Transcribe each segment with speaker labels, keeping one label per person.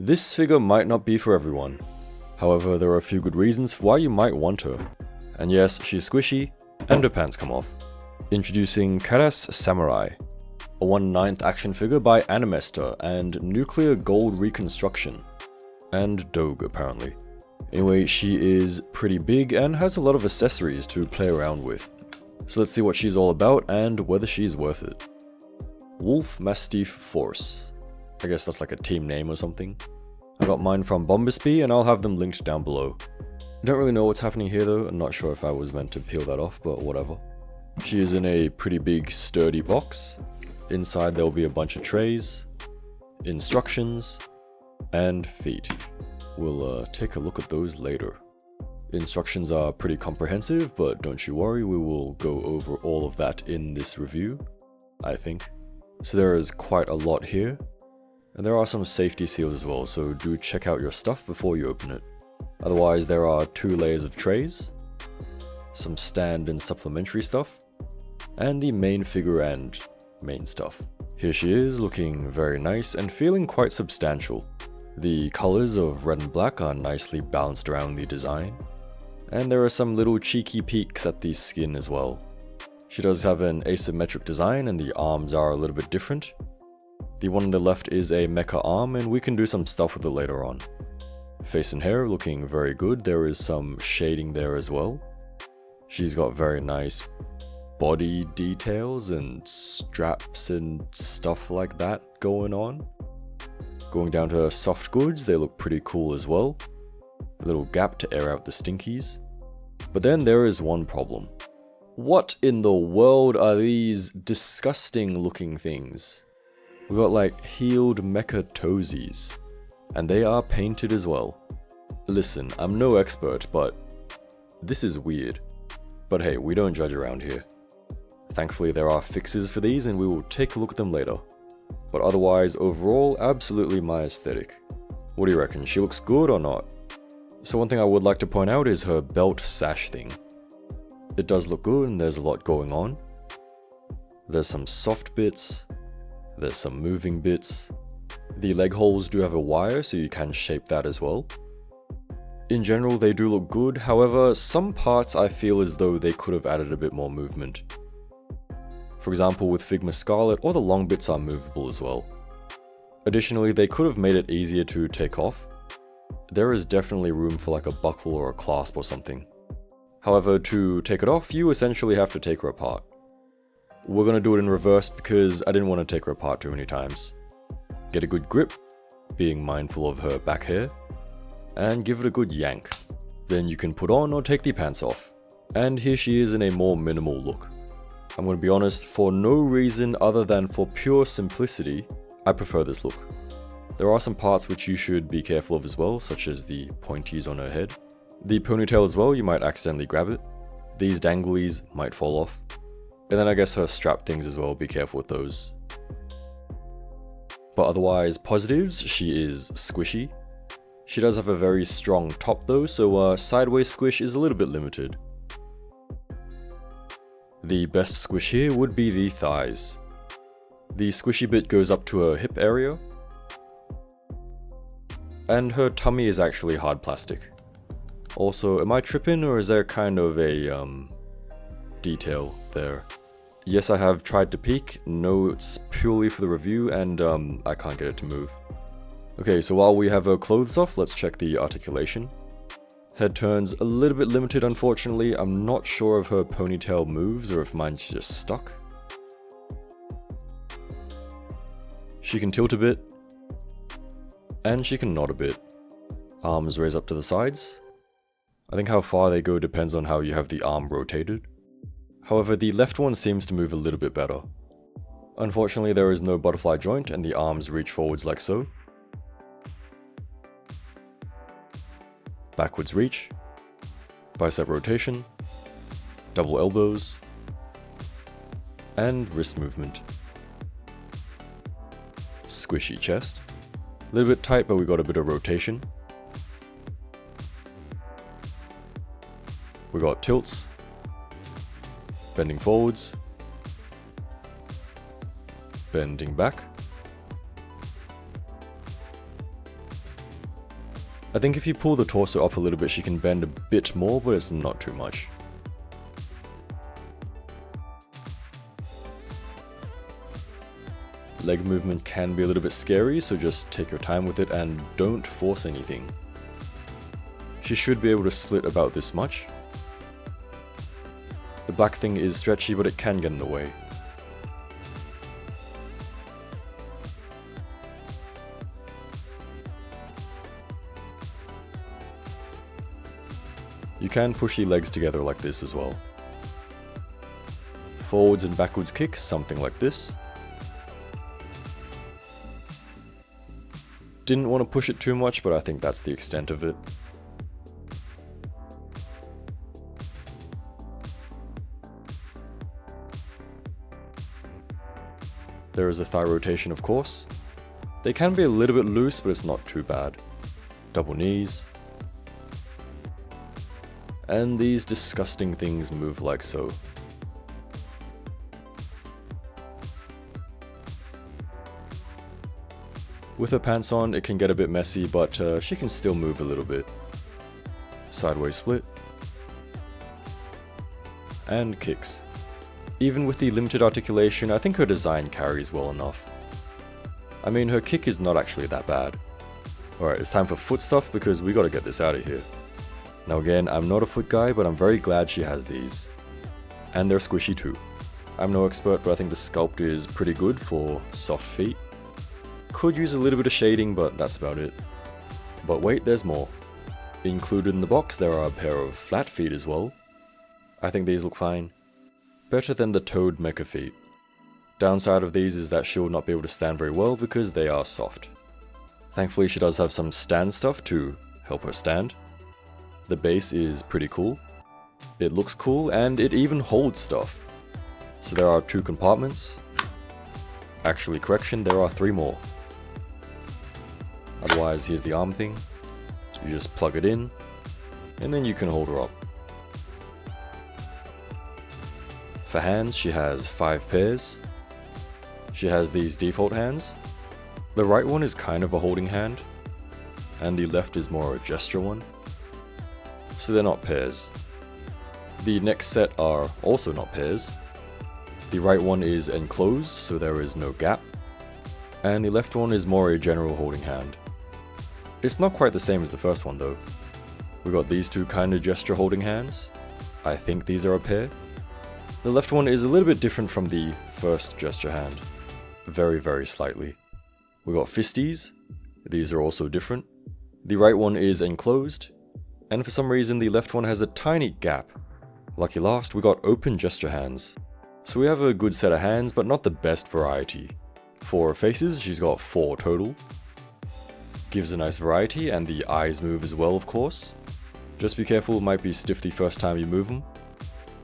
Speaker 1: This figure might not be for everyone. However, there are a few good reasons for why you might want her. And yes, she's squishy, and her pants come off. Introducing Karas Samurai, a 1/9 action figure by Animester and Nuclear Gold Reconstruction. And Doge, apparently. Anyway, she is pretty big and has a lot of accessories to play around with. So let's see what she's all about and whether she's worth it. WOLF-MASTIFF Force. I guess that's like a team name or something. I got mine from Bombasby and I'll have them linked down below. I don't really know what's happening here though, I'm not sure if I was meant to peel that off, but whatever. She is in a pretty big sturdy box. Inside there will be a bunch of trays, instructions, and feet. We'll take a look at those later. Instructions are pretty comprehensive, but don't you worry, we will go over all of that in this review, I think. So there is quite a lot here, and there are some safety seals as well, so do check out your stuff before you open it. Otherwise, there are 2 layers of trays, some stand and supplementary stuff, and the main figure and main stuff. Here she is, looking very nice and feeling quite substantial. The colors of red and black are nicely balanced around the design, and there are some little cheeky peeks at the skin as well. She does have an asymmetric design and the arms are a little bit different. The one on the left is a mecha arm and we can do some stuff with it later on. Face and hair looking very good, there is some shading there as well. She's got very nice body details and straps and stuff like that going on. Going down to her soft goods, they look pretty cool as well. A little gap to air out the stinkies. But then there is one problem. What in the world are these disgusting looking things? We got like heeled mecha toesies. And they are painted as well. Listen, I'm no expert, but this is weird. But hey, we don't judge around here. Thankfully there are fixes for these and we will take a look at them later. But otherwise, overall, absolutely my aesthetic. What do you reckon, she looks good or not? So one thing I would like to point out is her belt sash thing. It does look good and there's a lot going on. There's some soft bits, there's some moving bits. The leg holes do have a wire so you can shape that as well. In general they do look good, however some parts I feel as though they could have added a bit more movement. For example with Figma Scarlet, all the long bits are movable as well. Additionally, they could have made it easier to take off. There is definitely room for like a buckle or a clasp or something. However, to take it off, you essentially have to take her apart. We're going to do it in reverse because I didn't want to take her apart too many times. Get a good grip, being mindful of her back hair, and give it a good yank. Then you can put on or take the pants off. And here she is in a more minimal look. I'm going to be honest, for no reason other than for pure simplicity, I prefer this look. There are some parts which you should be careful of as well, such as the pointies on her head. The ponytail as well, you might accidentally grab it. These danglies might fall off. And then I guess her strap things as well, be careful with those. But otherwise, positives, she is squishy. She does have a very strong top though, so sideways squish is a little bit limited. The best squish here would be the thighs. The squishy bit goes up to her hip area. And her tummy is actually hard plastic. Also, am I tripping or is there kind of a detail there? Yes, I have tried to peek. No, it's purely for the review and I can't get it to move. Okay, so while we have her clothes off, let's check the articulation. Head turns a little bit limited unfortunately. I'm not sure if her ponytail moves or if mine's just stuck. She can tilt a bit. And she can nod a bit. Arms raise up to the sides. I think how far they go depends on how you have the arm rotated. However, the left one seems to move a little bit better. Unfortunately, there is no butterfly joint and the arms reach forwards like so. Backwards reach, bicep rotation, double elbows, and wrist movement. Squishy chest. A little bit tight, but we got a bit of rotation. We got tilts, bending forwards, bending back, I think if you pull the torso up a little bit she can bend a bit more, but it's not too much. Leg movement can be a little bit scary, so just take your time with it and don't force anything. She should be able to split about this much. The black thing is stretchy, but it can get in the way. You can push the legs together like this as well. Forwards and backwards kick, something like this. Didn't want to push it too much, but I think that's the extent of it. There is a thigh rotation, of course. They can be a little bit loose, but it's not too bad. Double knees. And these disgusting things move like so. With her pants on, it can get a bit messy, but she can still move a little bit. Sideways split. And kicks. Even with the limited articulation, I think her design carries well enough. I mean, her kick is not actually that bad. Alright, it's time for foot stuff because we gotta get this out of here. Now again, I'm not a foot guy, but I'm very glad she has these. And they're squishy too. I'm no expert, but I think the sculpt is pretty good for soft feet. Could use a little bit of shading, but that's about it. But wait, there's more. Included in the box there are a pair of flat feet as well. I think these look fine. Better than the toad mecha feet. Downside of these is that she'll not be able to stand very well because they are soft. Thankfully she does have some stand stuff to help her stand. The base is pretty cool. It looks cool and it even holds stuff. So there are 2 compartments. Actually, correction, there are 3 more. Otherwise, here's the arm thing. So you just plug it in, and then you can hold her up. For hands, she has 5 pairs. She has these default hands. The right one is kind of a holding hand, and the left is more a gesture one. So they're not pairs. The next set are also not pairs. The right one is enclosed, so there is no gap. And the left one is more a general holding hand. It's not quite the same as the first one though. We got these 2 kind of gesture holding hands. I think these are a pair. The left one is a little bit different from the first gesture hand. Very, very slightly. We got fisties. These are also different. The right one is enclosed. And for some reason the left one has a tiny gap. Lucky last, we got open gesture hands. So we have a good set of hands, but not the best variety. For faces, she's got 4 total. Gives a nice variety, and the eyes move as well, of course. Just be careful, it might be stiff the first time you move them.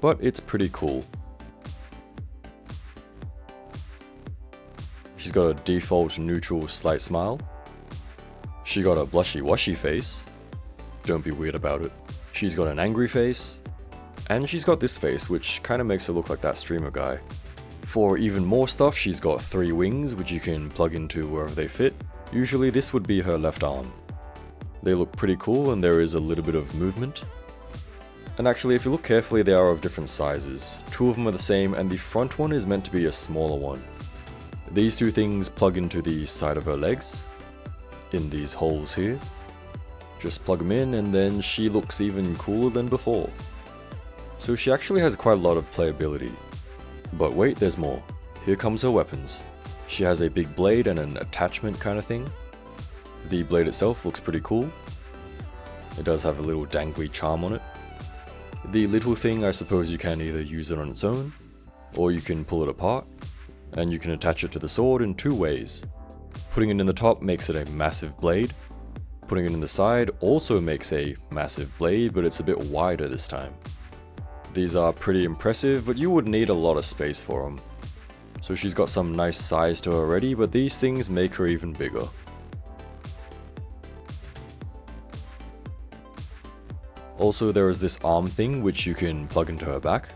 Speaker 1: But it's pretty cool. She's got a default neutral slight smile. She got a blushy washy face. Don't be weird about it. She's got an angry face. And she's got this face, which kind of makes her look like that streamer guy. For even more stuff, she's got 3 wings, which you can plug into wherever they fit. Usually this would be her left arm. They look pretty cool and there is a little bit of movement. And actually, if you look carefully, they are of different sizes. 2 of them are the same, and the front one is meant to be a smaller one. These 2 things plug into the side of her legs, in these holes here. Just plug them in and then she looks even cooler than before. So she actually has quite a lot of playability. But wait, there's more. Here comes her weapons. She has a big blade and an attachment kind of thing. The blade itself looks pretty cool. It does have a little dangly charm on it. The little thing, I suppose you can either use it on its own, or you can pull it apart, and you can attach it to the sword in 2 ways. Putting it in the top makes it a massive blade. Putting it in the side also makes a massive blade, but it's a bit wider this time. These are pretty impressive, but you would need a lot of space for them. So she's got some nice size to her already, but these things make her even bigger. Also, there is this arm thing which you can plug into her back.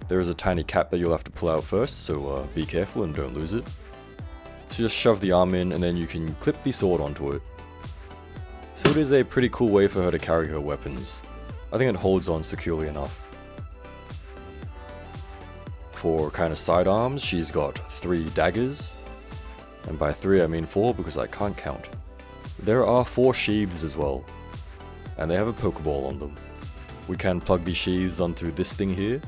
Speaker 1: There is a tiny cap that you'll have to pull out first, so be careful and don't lose it. So just shove the arm in and then you can clip the sword onto it. so it is a pretty cool way for her to carry her weapons. I think it holds on securely enough. For kind of sidearms, she's got 3 daggers, and by 3 I mean 4 because I can't count. There are 4 sheaths as well, and they have a Pokeball on them. We can plug these sheaths onto this thing here,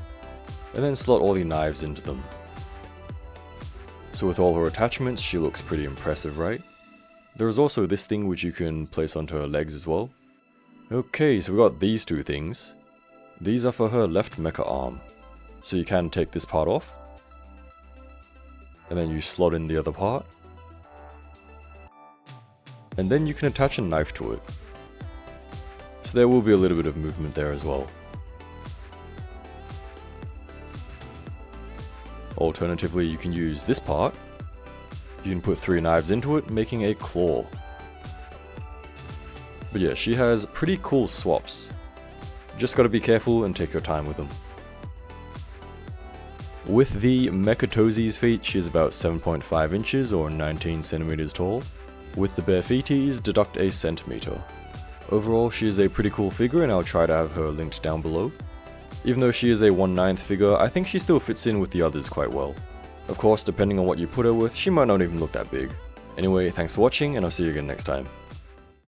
Speaker 1: and then slot all the knives into them. So with all her attachments, she looks pretty impressive, right? There is also this thing which you can place onto her legs as well. Okay, so we got these 2 things. These are for her left mecha arm. So you can take this part off, and then you slot in the other part, and then you can attach a knife to it. So there will be a little bit of movement there as well. Alternatively, you can use this part. You can put 3 knives into it, making a claw. But yeah, she has pretty cool swaps. Just gotta be careful and take your time with them. With the Mechatozi's feet, she is about 7.5 inches or 19 centimeters tall. With the bare feeties, deduct a centimeter. Overall, she is a pretty cool figure, and I'll try to have her linked down below. Even though she is a 1/9 figure, I think she still fits in with the others quite well. Of course, depending on what you put her with, she might not even look that big. Anyway, thanks for watching, and I'll see you again next time.